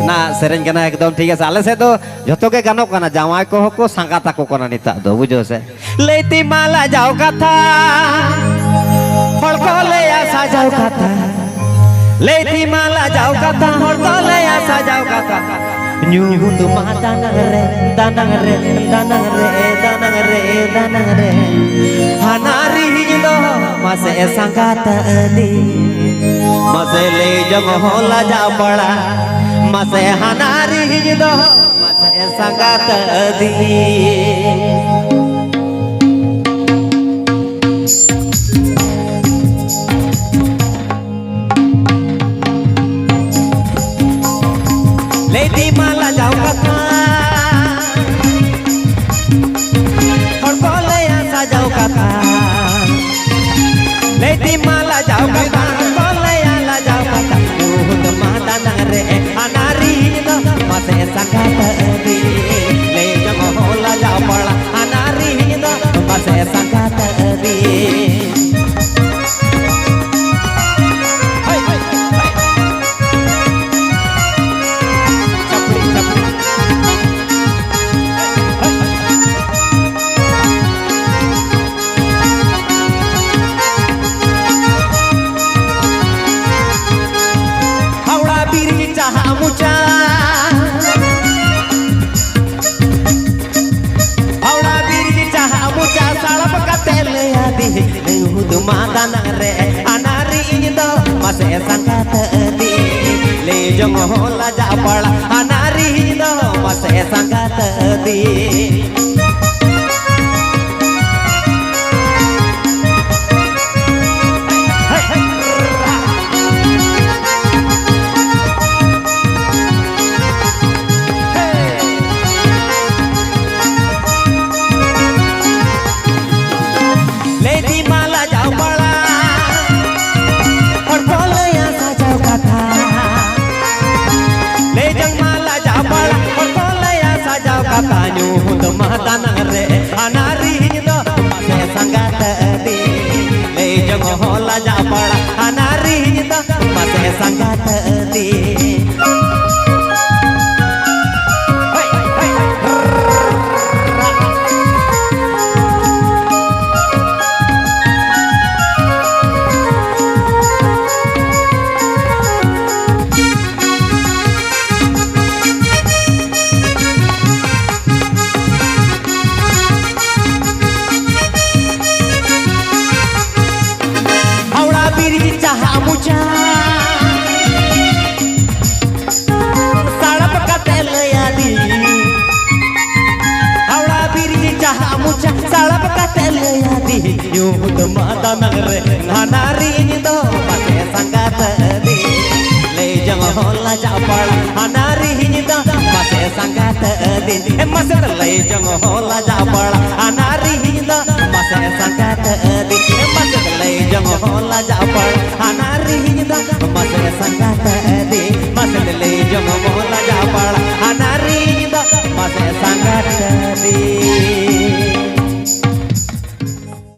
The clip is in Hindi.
ना सेरेंज करना एकदम ठीक है साले से तो जोतो के गानों का ना जावाई को हो को संगाता को करना निता दो बुझो से लेती माला जाओ कथा हड़को ले आसा जाओ कथा लेती माला जाओ कथा हड़को ले आसा जाओ कथा न्यू तुम दानंग रे दानंग रे दानंग रे दानंग रे दानंग रे हनारी हिंदो मसे संगात दी मसे ले जग होला जा पड़ा मसे हनारी हिंदो मसे संगात दी लेती माला जाओ कथा हड़को ले आसा जाओ कथा लेती माला जाओ कथा हड़को ले आला जाओ कथा यूद माता नगरे अनारी नो मसे संगात दी ले जग होला जाओ पड़ा अनारी नो मसे संगात दी माता नगरे अनारी इंदो मसे संगात दी ले जंग होला जा पड़ा अनारी इंदो मसे संगात दी कान्यू हुद माता नगरे अनारी हिंदो मसे संगात दी ले जंग होला जा पड़ा अनारी हिंदो मसे संगात दी यूद माता नगरे अनारी इंदो मसे संगात दी ले जंग होला जा पड़ा अनारी इंदो मसे संगात दी मसे ले जंग होला जा पड़ा